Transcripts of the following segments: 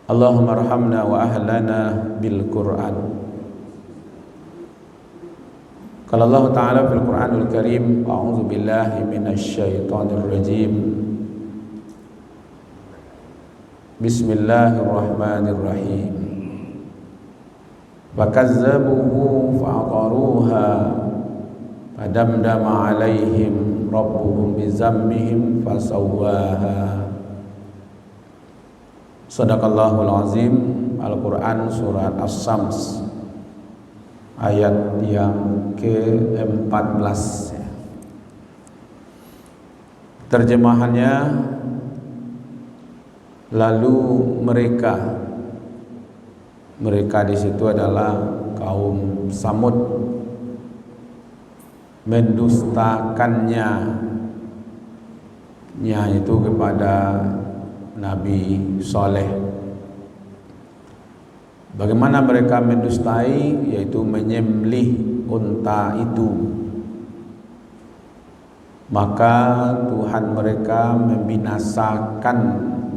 Allahumma arhamna wa ahlana bil Qur'an. Qala Allah Ta'ala fil Qur'anil Karim, a'udzu billahi minasy syaithanir rajim. Bismillahirrahmanirrahim. Fakazzabuhu fa'aqaruha fadamdama 'alaihim rabbuhum bizambihim fasawwaha. Shadaqallahul azim. Al-Quran surat As-Sams ayat yang ke-14. Terjemahannya, lalu mereka di situ adalah kaum Samud mendustakannya itu kepada Nabi Saleh. Bagaimana mereka mendustai? Yaitu menyembelih unta itu. Maka Tuhan mereka membinasakan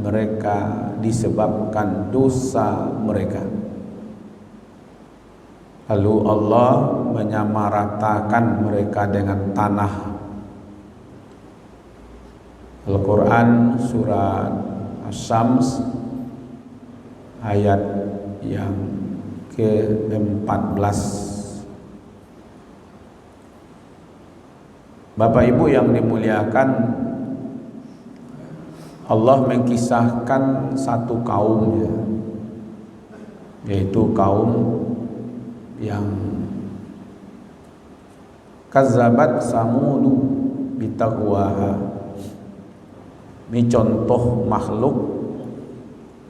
mereka disebabkan dosa mereka. Lalu Allah menyamaratakan mereka dengan tanah. Al-Quran surat As-Sams ayat yang ke-14. Bapak Ibu yang dimuliakan, Allah mengkisahkan satu kaum, yaitu kaum yang kazzabat Samudu bitaqwaha. Ini contoh makhluk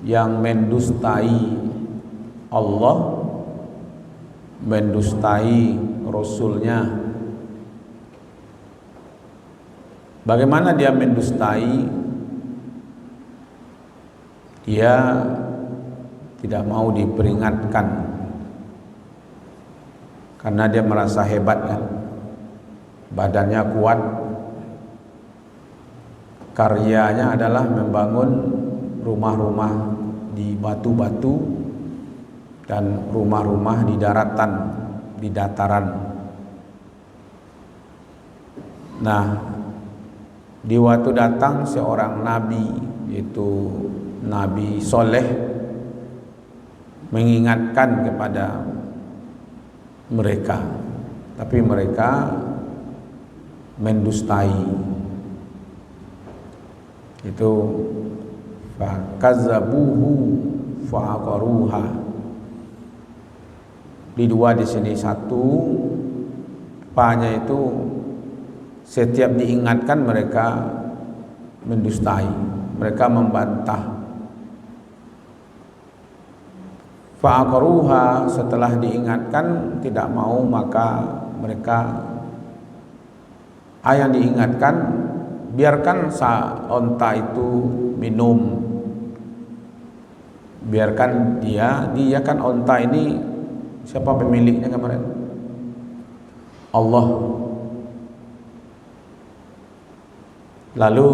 yang mendustai Allah, mendustai Rasulnya. Bagaimana dia mendustai? Dia tidak mau diperingatkan karena dia merasa hebat kan, badannya kuat. Karyanya adalah membangun rumah-rumah di batu-batu dan rumah-rumah di daratan, di dataran. Nah, di waktu datang seorang nabi, yaitu Nabi Saleh, mengingatkan kepada mereka, tapi mereka mendustai. Itu fakazzabuhu fa'aqaruha. Di dua di sini satu, fa-nya itu setiap diingatkan mereka mendustai, mereka membantah. Fa'aqaruha, setelah diingatkan tidak mau, maka mereka yang diingatkan biarkan onta itu minum, biarkan dia kan onta ini, siapa pemiliknya kemarin? Allah. Lalu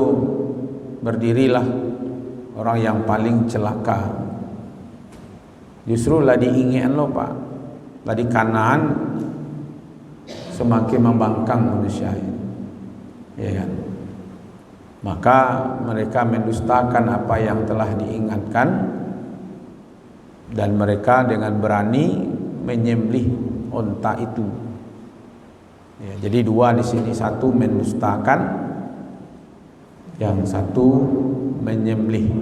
berdirilah orang yang paling celaka. Justru lah diingin lo Pak, lah di kanan semakin membangkang manusia ini, ya kan? Maka mereka mendustakan apa yang telah diingatkan, dan mereka dengan berani menyembelih unta itu. Ya, jadi dua di sini, satu mendustakan, yang satu menyembelih.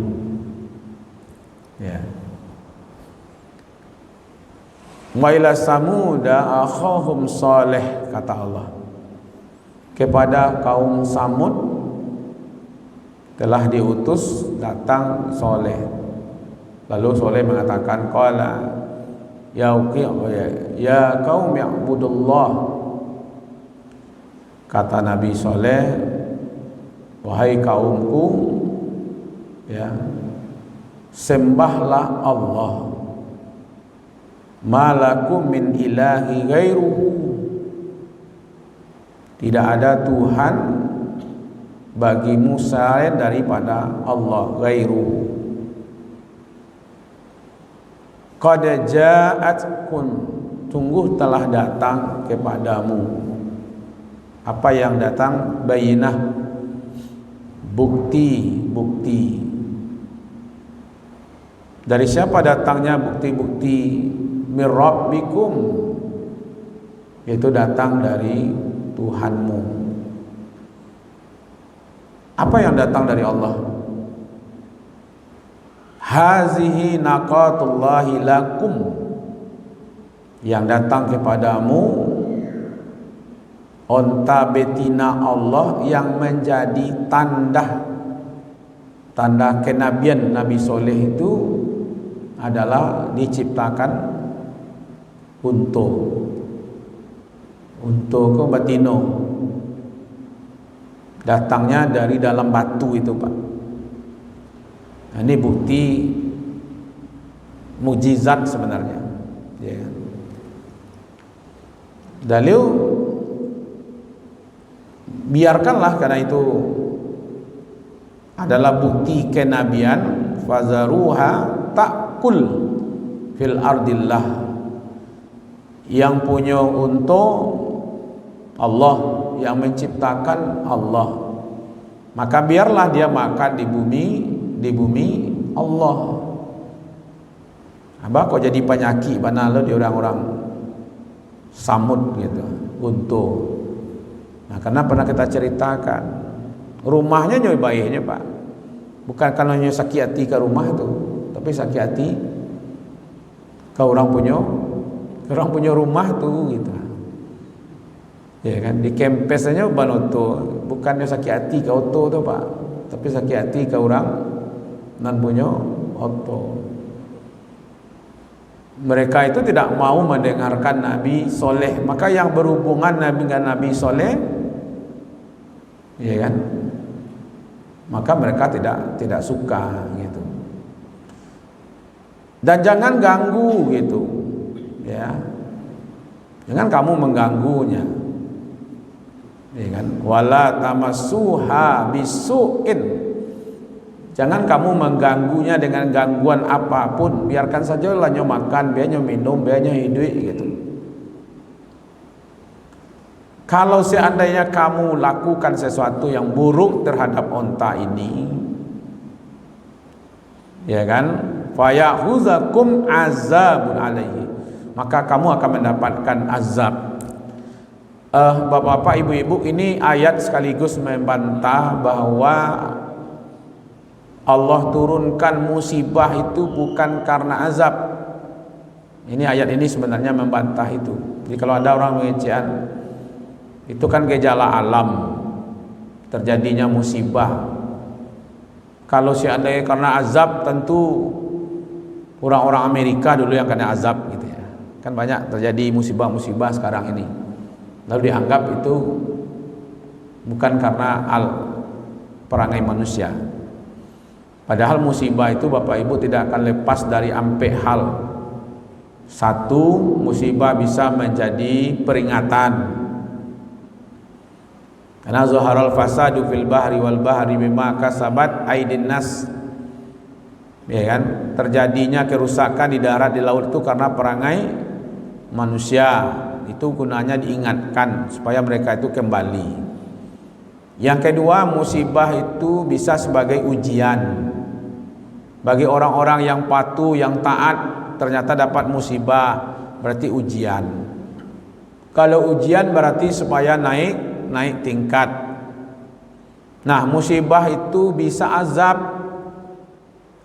Ya. Wa ila samuda akhahum saleh, kata Allah, kepada kaum Samud telah diutus datang Saleh. Lalu Saleh mengatakan, qala ya qaum ya'budullah. Kata Nabi Saleh, wahai kaumku, ya, sembahlah Allah. Malakum min ilahi ghairuhu. Tidak ada Tuhan bagimu selain daripada Allah, ghairuhu. Qad ja'atkum, sungguh telah datang kepadamu. Apa yang datang? Bayyinah, bukti-bukti. Dari siapa datangnya bukti-bukti? Mir rabbikum, itu datang dari Tuhanmu. Apa yang datang dari Allah? Hazihi naqatullahi lakum, yang datang kepadamu onta betina Allah yang menjadi tanda kenabian Nabi Soleh itu adalah diciptakan untuk ke batino, datangnya dari dalam batu itu, Pak. Nah, ini bukti mukjizat sebenarnya, ya. Dalil, biarkanlah, karena itu adalah bukti kenabian. Fazaruha ta'kul fil ardillah, yang punya untuk Allah, yang menciptakan Allah, maka biarlah dia makan di bumi Allah. Abah kok jadi penyakit mana lo di orang-orang samud gitu, untu. Nah, karena pernah kita ceritakan, rumahnya nyoy baiknya, Pak. Bukan karena nyoy sakit hati ke rumah itu, tapi sakit hati ke orang punya rumah tuh gitu. Ya kan, di kempesnya banoto, bukannya sakit hati ke oto tuh, Pak, tapi sakit hati ke orang nan punya oto. Mereka itu tidak mau mendengarkan Nabi Soleh, maka yang berhubungan Nabi dengan Nabi Soleh, ya kan, maka mereka tidak suka gitu. Dan jangan ganggu gitu, ya, jangan kamu mengganggunya, ya kan. Wala tamassuha bisu'in, jangan kamu mengganggunya dengan gangguan apapun. Biarkan saja lah nyo makan, biar nyo minum, biar nyo hidup gitu. Kalau seandainya kamu lakukan sesuatu yang buruk terhadap onta ini, ya kan, fayahuzakum azabun alaihi, maka kamu akan mendapatkan azab. Bapak-bapak, ibu-ibu, ini ayat sekaligus membantah bahwa Allah turunkan musibah itu bukan karena azab. Ini ayat ini sebenarnya membantah itu. Jadi kalau ada orang mengecewakan, itu kan gejala alam terjadinya musibah. Kalau seandainya karena azab, tentu orang-orang Amerika dulu yang kena azab gitu ya. Kan banyak terjadi musibah-musibah sekarang ini. Lalu dianggap itu bukan karena perangai manusia. Padahal musibah itu, Bapak Ibu, tidak akan lepas dari ampe hal. Satu, musibah bisa menjadi peringatan. Karena zaharal fasadu fil bahri wal bahri bima kasabat aydin nas. Ya kan? Terjadinya kerusakan di darat, di laut itu karena perangai manusia. Itu gunanya diingatkan supaya mereka itu kembali. Yang kedua, musibah itu bisa sebagai ujian. Bagi orang-orang yang patuh, yang taat, ternyata dapat musibah, berarti ujian. Kalau ujian berarti supaya naik tingkat. Nah, musibah itu bisa azab.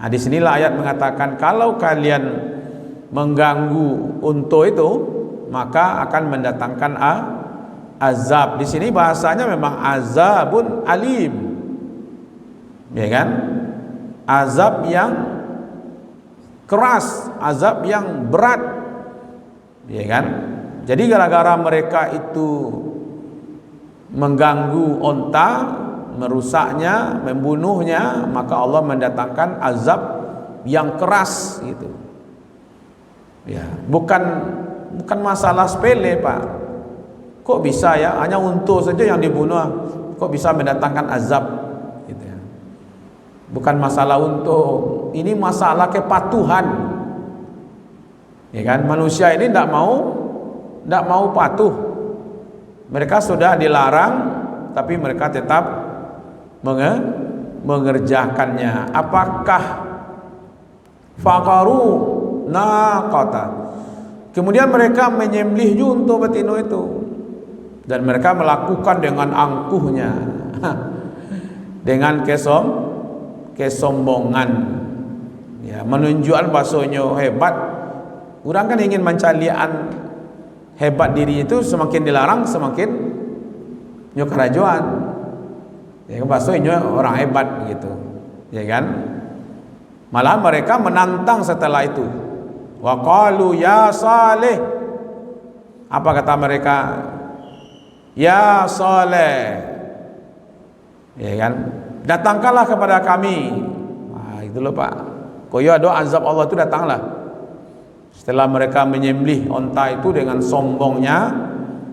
Nah, di sinilah ayat mengatakan kalau kalian mengganggu unta itu, maka akan mendatangkan azab. Di sini bahasanya memang azabun alim, ya kan? Azab yang keras, azab yang berat, ya kan? Jadi gara-gara mereka itu mengganggu onta, merusaknya, membunuhnya, maka Allah mendatangkan azab yang keras gitu. Ya, bukan masalah sepele, Pak. Kok bisa ya, hanya unta saja yang dibunuh, kok bisa mendatangkan azab gitu ya. Bukan masalah unta, ini masalah kepatuhan. Ya kan, manusia ini tidak mau patuh. Mereka sudah dilarang, tapi mereka tetap mengerjakannya. Apakah faqaru naqata, kemudian mereka menyembelih junta betina itu, dan mereka melakukan dengan angkuhnya, dengan kesombongan, ya, menunjukkan bahasanya hebat. Orang kan ingin mencalian hebat diri itu, semakin dilarang semakin nyo kerajuan. Ya kan, bahasanya orang hebat gitu, ya kan? Malah mereka menantang setelah itu. Wa qalu ya Saleh. Apa kata mereka? Ya Saleh. Ya kan? Datangkanlah kepada kami. Nah, itu loh Pak. Koyo ada azab Allah itu datanglah. Setelah mereka menyembelih onta itu dengan sombongnya,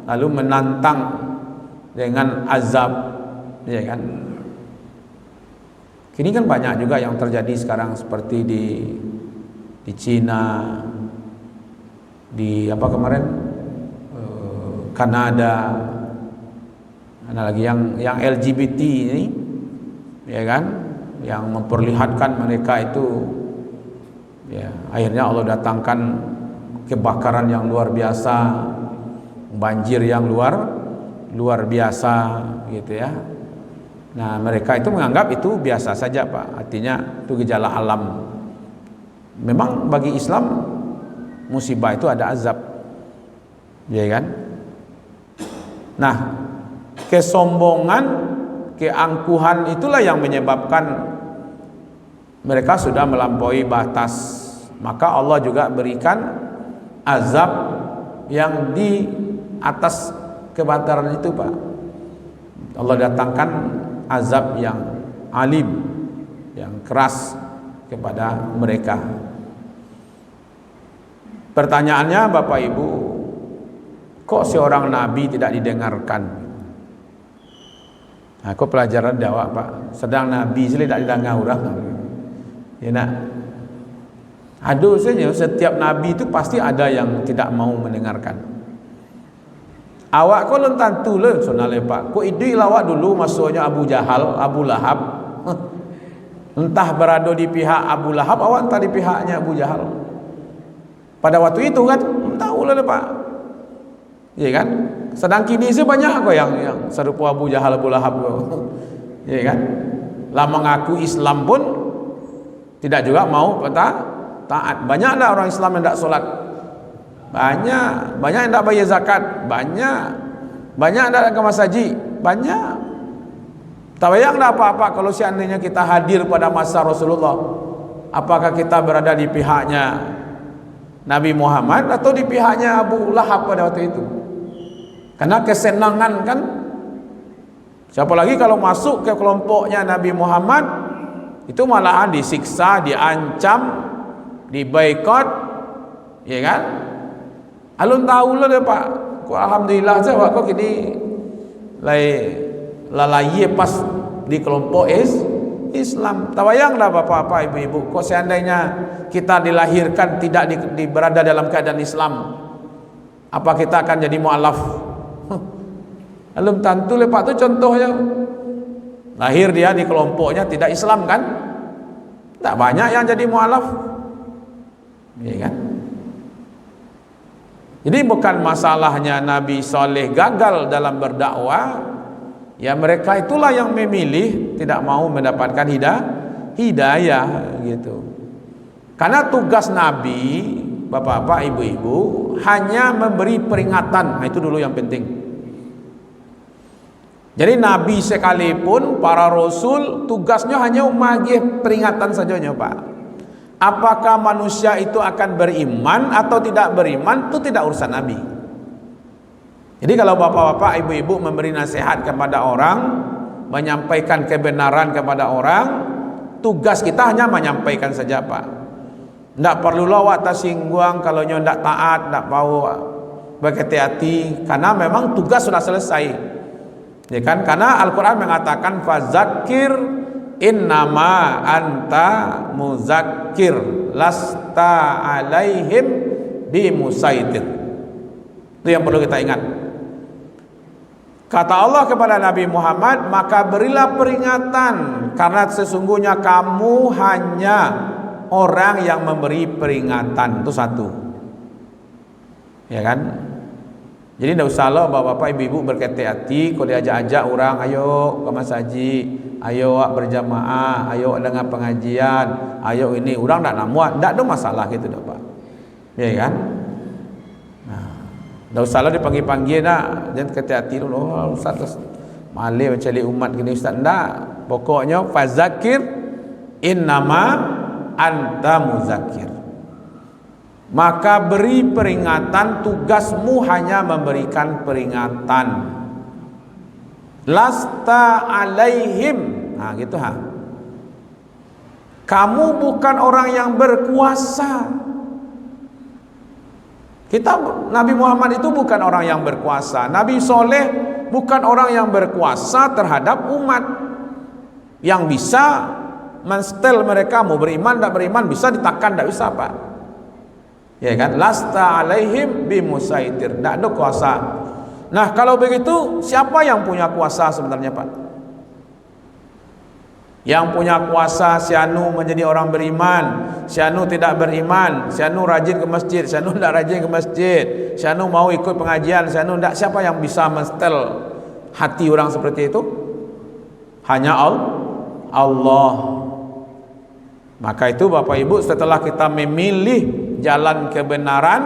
lalu menantang dengan azab, ya kan? Kini kan banyak juga yang terjadi sekarang, seperti di Cina, di apa kemarin Kanada, ada lagi yang LGBT ini, ya kan, yang memperlihatkan mereka itu, ya, akhirnya Allah datangkan kebakaran yang luar biasa, banjir yang luar biasa, gitu ya. Nah, mereka itu menganggap itu biasa saja Pak, artinya itu gejala alam. Memang bagi Islam musibah itu ada azab, ya kan? Nah, kesombongan, keangkuhan itulah yang menyebabkan mereka sudah melampaui batas. Maka Allah juga berikan azab yang di atas kebakaran itu Pak. Allah datangkan azab yang alim, yang keras kepada mereka. Pertanyaannya Bapak Ibu, kok seorang nabi tidak didengarkan? Nah, kok pelajaran dakwah Pak, sedang nabi sendiri tidak didengar orang. Ya nak, aduh saja setiap nabi itu pasti ada yang tidak mau mendengarkan. Awak kau lontan tu le sonale Pak. Kau idui lawak dulu masuknya Abu Jahal, Abu Lahab. Entah berada di pihak Abu Lahab, awak entah di pihaknya Abu Jahal. Pada waktu itu kan tahu lah Pak. Ya kan? Sedang kini sih banyak kok yang serupa Abu Jahal, Abu Lahab. Ya kan? Lah mengaku Islam pun tidak juga mau taat. Banyak tak orang Islam yang tidak solat? Banyak yang tidak bayar zakat, banyak tidak ke masjid, banyak. Tak bayang dah apa-apa kalau seandainya kita hadir pada masa Rasulullah. Apakah kita berada di pihaknya Nabi Muhammad atau di pihaknya Abu Lahab pada waktu itu? Karena kesenangan kan. Siapa lagi kalau masuk ke kelompoknya Nabi Muhammad, itu malahan disiksa, diancam, diboikot, ya kan? Alun tahu lah deh Pak. Alhamdulillah saja Pak, kok kini lalai pas di kelompok Islam. Tawayang dah bapak-bapak, ibu-ibu, kok seandainya kita dilahirkan tidak berada dalam keadaan Islam, apa kita akan jadi mu'alaf? Alun tentu le Pak, tu contohnya. Lahir dia di kelompoknya tidak Islam kan? Tak banyak yang jadi mu'alaf, ya kan? Jadi bukan masalahnya Nabi Saleh gagal dalam berdakwah, ya mereka itulah yang memilih tidak mau mendapatkan hidayah gitu. Karena tugas Nabi, bapak-bapak, ibu-ibu, hanya memberi peringatan. Nah, itu dulu yang penting. Jadi Nabi sekalipun, para Rasul, tugasnya hanya membagi peringatan saja Pak. Apakah manusia itu akan beriman atau tidak beriman, itu tidak urusan Nabi. Jadi kalau bapak-bapak, ibu-ibu memberi nasihat kepada orang, menyampaikan kebenaran kepada orang, tugas kita hanya menyampaikan saja Pak. Tidak perlu lawak tersinggung kalau nyo tidak taat, tidak mau berhati-hati, karena memang tugas sudah selesai. Ya kan? Karena Al-Quran mengatakan fazakir innama anta muzakkir lasta alaihim bimusaitir. Itu yang perlu kita ingat. Kata Allah kepada Nabi Muhammad, maka berilah peringatan, karena sesungguhnya kamu hanya orang yang memberi peringatan. Itu satu, ya kan? Jadi tidak usah lo bapak-bapak ibu-ibu berkete hati kalau diajak-ajak orang, ayo ke masjid, ayo berjamaah, ayo dengar pengajian, ayo ini, orang tidak namuat, tidak ada masalah gitu dah Pak, ya kan? Tidak usah lo dipanggil-panggil nak, jangan kete hati dulu, oh, Ustaz malih mencari umat gini Ustaz, tidak. Pokoknya fazakir innama anta muzakir. Maka beri peringatan, tugasmu hanya memberikan peringatan. Lasta alaihim. Nah gitu ha. Kamu bukan orang yang berkuasa. Nabi Muhammad itu bukan orang yang berkuasa. Nabi Soleh bukan orang yang berkuasa terhadap umat, yang bisa menstel mereka mau beriman tak beriman, bisa ditakan tak bisa Pak, ya kan? Lasta alaihim bimusaitir, tak ada kuasa. Nah kalau begitu siapa yang punya kuasa sebenarnya Pak? Yang punya kuasa, si anu menjadi orang beriman, si anu tidak beriman, si anu rajin ke masjid, si anu tidak rajin ke masjid, si anu mau ikut pengajian, si anu tidak. Siapa yang bisa menstel hati orang seperti itu? Hanya Allah. Maka itu Bapak Ibu, setelah kita memilih jalan kebenaran,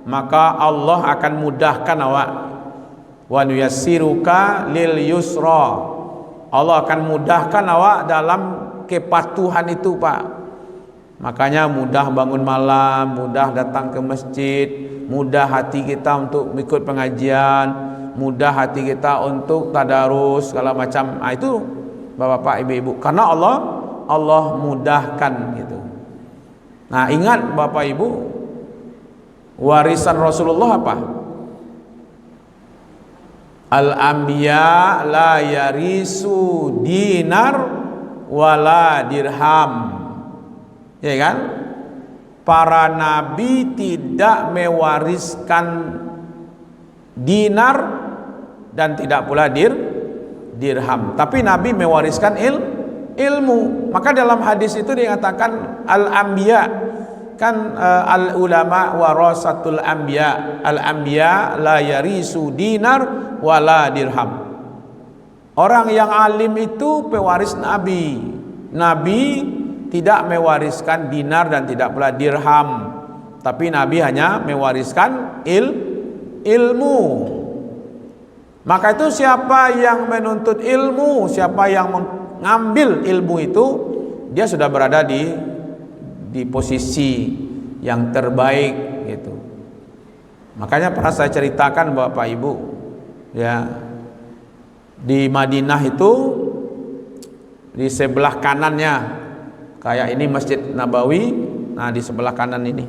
maka Allah akan mudahkan awak. Wa nuyassiruka lil yusra. Allah akan mudahkan awak dalam kepatuhan itu Pak. Makanya mudah bangun malam, mudah datang ke masjid, mudah hati kita untuk ikut pengajian, mudah hati kita untuk tadarus segala macam. Itu Bapak Ibu, karena Allah mudahkan gitu. Nah ingat Bapak Ibu, warisan Rasulullah apa? Al-anbiya la yarisu dinar wala dirham, ya kan? Para nabi tidak mewariskan dinar dan tidak pula dirham, tapi nabi mewariskan ilmu. Maka dalam hadis itu dikatakan al-anbiya kan, al ulama warasatul anbiya, al anbiya la yarisu dinar wala dirham. Orang yang alim itu pewaris nabi. Nabi tidak mewariskan dinar dan tidak pula dirham, tapi nabi hanya mewariskan ilmu. Maka itu siapa yang menuntut ilmu, siapa yang mengambil ilmu itu, dia sudah berada di posisi yang terbaik gitu. Makanya pernah saya ceritakan Bapak Ibu, ya, di Madinah itu di sebelah kanannya kayak ini Masjid Nabawi, nah di sebelah kanan ini,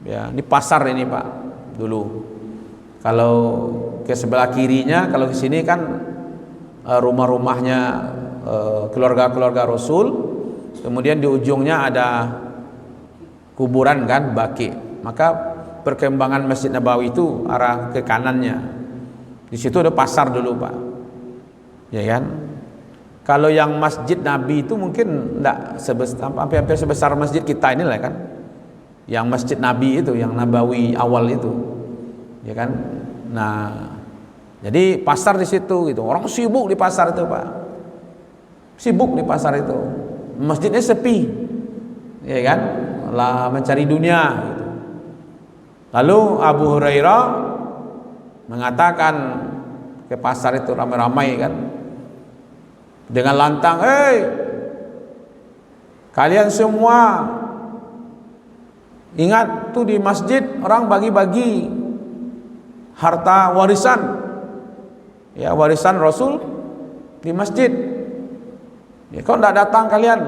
ya, di pasar ini Pak dulu. Kalau ke sebelah kirinya, kalau ke sini kan rumah-rumahnya keluarga-keluarga Rasul, kemudian di ujungnya ada kuburan kan, baki. Maka perkembangan Masjid Nabawi itu arah ke kanannya. Di situ ada pasar dulu Pak, ya kan? Kalau yang Masjid Nabi itu mungkin enggak hampir sebesar masjid kita ini lah kan. Yang Masjid Nabi itu, yang Nabawi awal itu, ya kan? Nah, jadi pasar di situ gitu. Orang sibuk di pasar itu Pak, sibuk di pasar itu. Masjidnya sepi, ya kan? Lah mencari dunia gitu. Lalu Abu Hurairah mengatakan ke pasar itu ramai-ramai kan, dengan lantang, kalian semua ingat tuh di masjid orang bagi-bagi harta warisan, ya warisan Rasul di masjid. Ya, kok tidak datang kalian?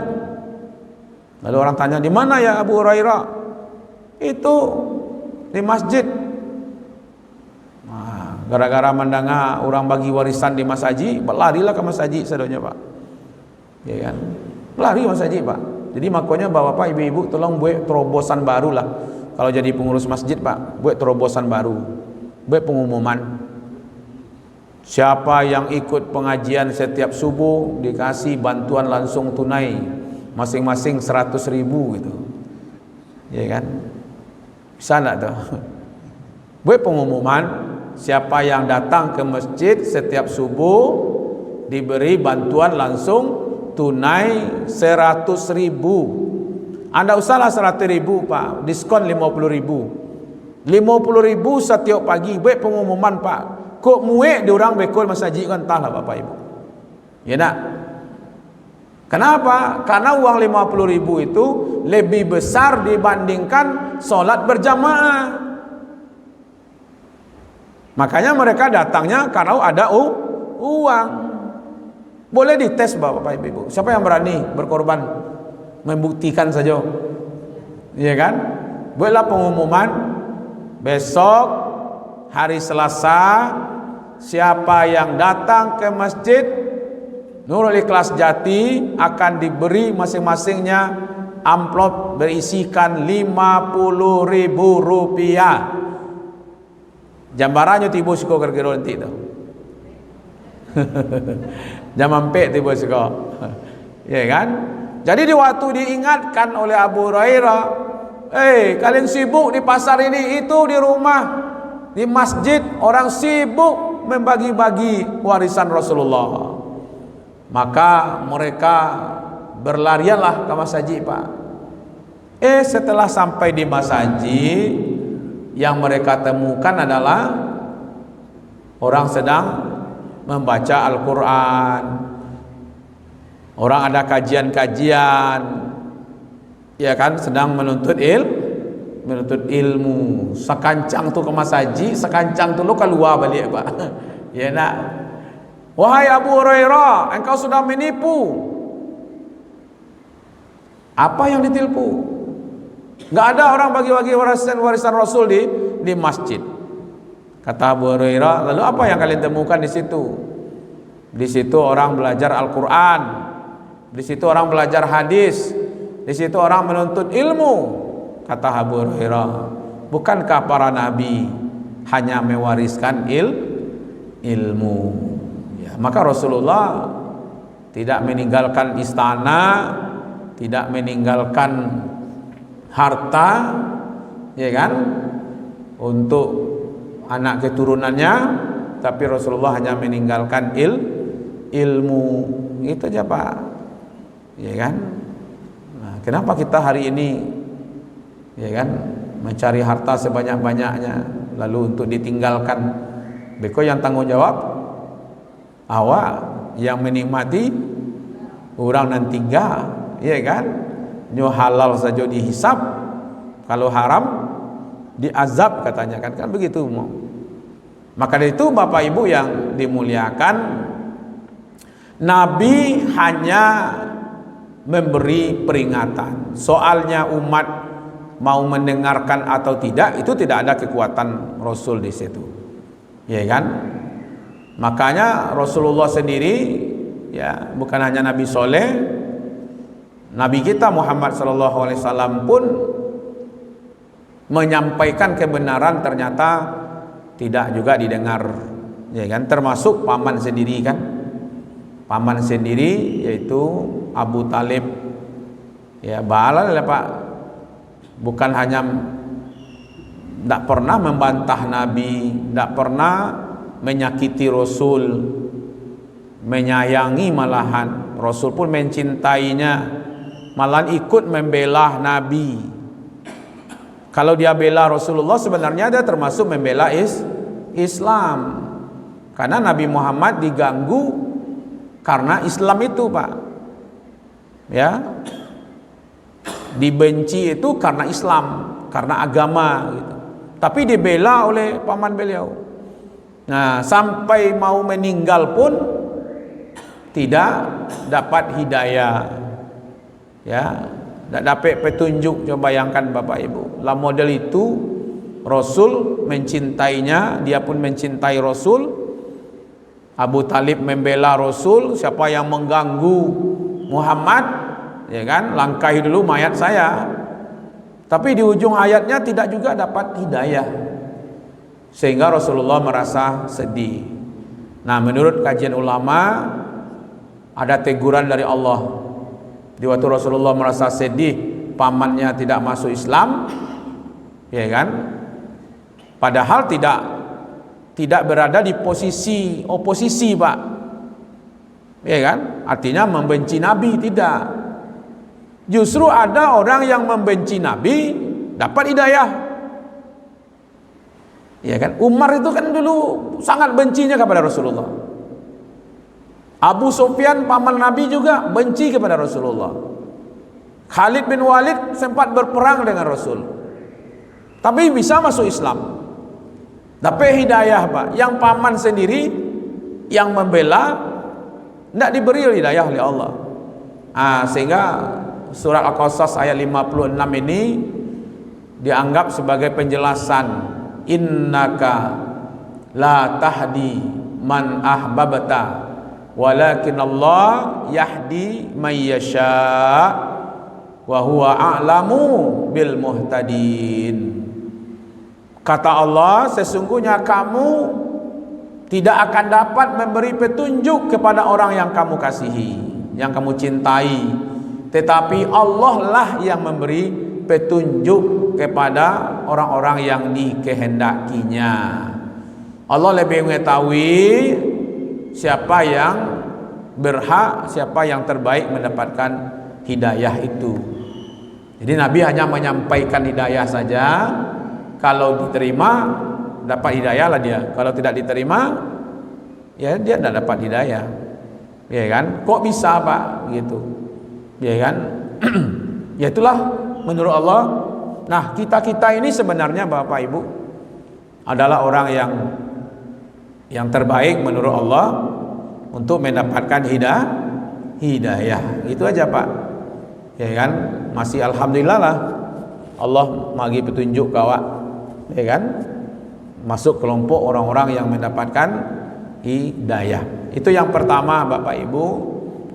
Lalu orang tanya, di mana ya Abu Hurairah? Itu di masjid. Nah, gara-gara mendengar orang bagi warisan di Mas Haji, larilah ke Mas Haji sadonya Pak, ya kan? Lari Mas Haji Pak. Jadi makanya bapak ibu-ibu tolong buat terobosan baru lah. kalau jadi pengurus masjid Pak, buat terobosan baru, buat pengumuman. Siapa yang ikut pengajian setiap subuh dikasih bantuan langsung tunai masing-masing 100.000 gitu. Ya kan? Bisa enggak tuh? Buat pengumuman, siapa yang datang ke masjid setiap subuh diberi bantuan langsung tunai 100.000. Anda usahlah 100.000 Pak, diskon 50.000. 50.000 setiap pagi, buat pengumuman Pak. Kok muek diorang bekol masjid kan, entahlah Bapak Ibu. Ya nak? Kenapa? Karena uang 50.000 itu lebih besar dibandingkan solat berjamaah. Makanya mereka datangnya karena ada uang. Boleh dites Bapak Ibu. Siapa yang berani berkorban? Membuktikan saja. Iya kan? Buatlah pengumuman besok hari Selasa, siapa yang datang ke masjid Nurul Ikhlas Jati akan diberi masing-masingnya amplop berisikan 50.000 rupiah. Jambarannya tiba siko kira-kira nanti tu. Jam ampek tiba siko. Ya kan? Jadi di waktu diingatkan oleh Abu Hurairah, kalian sibuk di pasar ini, itu di rumah, di masjid orang sibuk membagi-bagi warisan Rasulullah. Maka mereka berlarianlah ke masjid Pak. Setelah sampai di masjid, yang mereka temukan adalah orang sedang membaca Al-Quran, orang ada kajian-kajian, ya kan, sedang menuntut ilmu. Sekancang tu ke masjid, sekancang tu lo keluar balik Pak. Ya nak. Wahai Abu Hurairah, engkau sudah menipu. Apa yang ditilpu? Enggak ada orang bagi-bagi warisan Rasul di masjid. Kata Abu Hurairah, lalu apa yang kalian temukan di situ? Di situ orang belajar Al-Quran, di situ orang belajar hadis, di situ orang menuntut ilmu. Kata Abu Hurairah, bukankah para nabi hanya mewariskan ilmu? Maka Rasulullah tidak meninggalkan istana, tidak meninggalkan harta, ya kan, untuk anak keturunannya, tapi Rasulullah hanya meninggalkan ilmu. Itu aja Pak, ya kan. Nah, kenapa kita hari ini, ya kan, mencari harta sebanyak-banyaknya lalu untuk ditinggalkan? Beko yang tanggung jawab awak, yang menikmati orang nan tiga, ya kan. Nyo halal saja dihisap, kalau haram diazab katanya kan begitu. Maka dari itu Bapak Ibu yang dimuliakan, Nabi hanya memberi peringatan. Soalnya umat mau mendengarkan atau tidak, itu tidak ada kekuatan Rasul di situ, ya kan. Makanya Rasulullah sendiri, ya, bukan hanya Nabi soleh, Nabi kita Muhammad SAW pun menyampaikan kebenaran ternyata tidak juga didengar, ya kan. Termasuk paman sendiri kan, paman sendiri yaitu Abu Talib, ya, balal ya Pak, bukan hanya tidak pernah membantah Nabi, tidak pernah menyakiti Rasul, menyayangi, malahan Rasul pun mencintainya, malahan ikut membela Nabi. Kalau dia bela Rasulullah, sebenarnya dia termasuk membela Islam, karena Nabi Muhammad diganggu karena Islam itu Pak, ya, dibenci itu karena Islam, karena agama gitu. Tapi dibela oleh paman beliau. Nah, sampai mau meninggal pun tidak dapat hidayah, ya, tidak dapat petunjuk. Coba bayangkan Bapak Ibu, lah model itu Rasul mencintainya, dia pun mencintai Rasul. Abu Talib membela Rasul, siapa yang mengganggu Muhammad, ya kan, langkahi dulu mayat saya. Tapi di ujung hayatnya tidak juga dapat hidayah, sehingga Rasulullah merasa sedih. Nah, menurut kajian ulama, ada teguran dari Allah. Di waktu Rasulullah merasa sedih, pamannya tidak masuk Islam, ya kan? Padahal tidak berada di posisi oposisi, Pak. Ya kan? Artinya membenci Nabi, tidak. Justru ada orang yang membenci Nabi dapat hidayah. Ya kan? Umar itu kan dulu sangat bencinya kepada Rasulullah. Abu Sufyan paman Nabi juga benci kepada Rasulullah. Khalid bin Walid sempat berperang dengan Rasul, tapi bisa masuk Islam, dapat hidayah, Pak. Yang paman sendiri yang membela tidak diberi hidayah oleh Allah. Sehingga surat Al-Qasas ayat 56 ini dianggap sebagai penjelasan, innaka la tahdi man ahbabta walakin Allah yahdi man yasha wa huwa a'lamu bil muhtadin. Kata Allah, sesungguhnya kamu tidak akan dapat memberi petunjuk kepada orang yang kamu kasihi, yang kamu cintai, tetapi Allah lah yang memberi petunjuk kepada orang-orang yang dikehendakinya. Allah lebih mengetahui siapa yang berhak, siapa yang terbaik mendapatkan hidayah itu. Jadi Nabi hanya menyampaikan hidayah saja. Kalau diterima dapat hidayah lah dia. Kalau tidak diterima, ya dia tidak dapat hidayah. Ya kan? Kok bisa, Pak? Gitu. Ya kan? Ya itulah menurut Allah. Nah, kita ini sebenarnya Bapak Ibu adalah orang yang terbaik menurut Allah untuk mendapatkan hidayah. Itu aja, Pak. Ya kan? Masih alhamdulillah lah Allah bagi petunjuk kawak. Ya kan? Masuk kelompok orang-orang yang mendapatkan hidayah. Itu yang pertama, Bapak Ibu.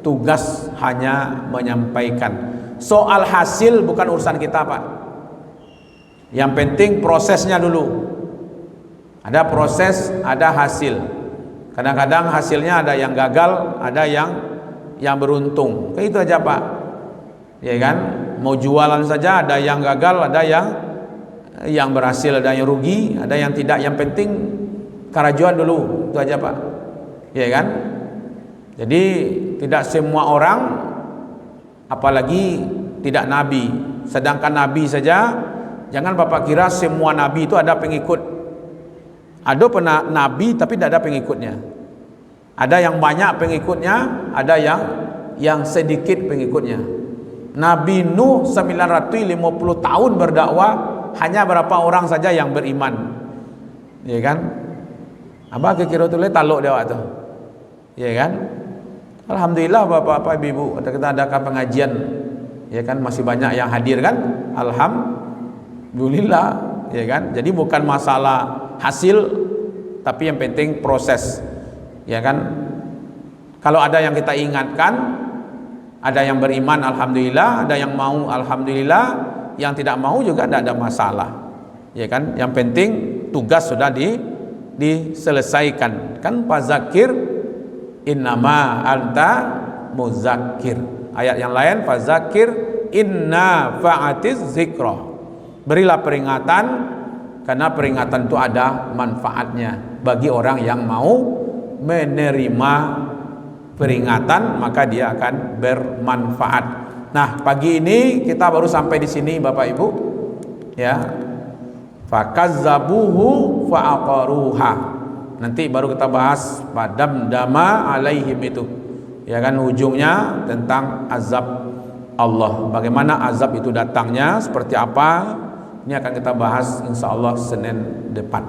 Tugas hanya menyampaikan. Soal hasil bukan urusan kita, Pak. Yang penting prosesnya dulu. Ada proses, ada hasil. Kadang-kadang hasilnya ada yang gagal, ada yang beruntung. Kayak itu aja, Pak. Ya kan? Mau jualan saja ada yang gagal, ada yang berhasil, ada yang rugi, ada yang tidak. Yang penting kerajuan dulu. Itu aja, Pak. Ya kan? Jadi tidak semua orang, apalagi tidak nabi. Sedangkan nabi saja, jangan Bapak kira semua nabi itu ada pengikut. Ada nabi tapi tidak ada pengikutnya. Ada yang banyak pengikutnya, ada yang sedikit pengikutnya. Nabi Nuh 950 tahun berdakwah, hanya berapa orang saja yang beriman. Ya kan? Apa kira tu le taluk dia waktu. Ya kan? Alhamdulillah Bapak-bapak Ibu, kita adakan pengajian. Ya kan, masih banyak yang hadir kan? Alhamdulillah, ya kan? Jadi bukan masalah hasil, tapi yang penting proses. Ya kan? Kalau ada yang kita ingatkan, ada yang beriman alhamdulillah, ada yang mau alhamdulillah, yang tidak mau juga tidak ada masalah. Ya kan? Yang penting tugas sudah diselesaikan. Kan fazakir innama anta muzakkir. Ayat yang lain fazakir inna fa'atiz zikra. Berilah peringatan, karena peringatan itu ada manfaatnya bagi orang yang mau menerima peringatan, maka dia akan bermanfaat. Nah, pagi ini kita baru sampai di sini Bapak Ibu. Ya. Fakazzabuhu fa'aqaruha. Nanti baru kita bahas padamdama alaihim itu. Ya kan, ujungnya tentang azab Allah. Bagaimana azab itu datangnya, seperti apa? Ini akan kita bahas insyaallah Senin depan.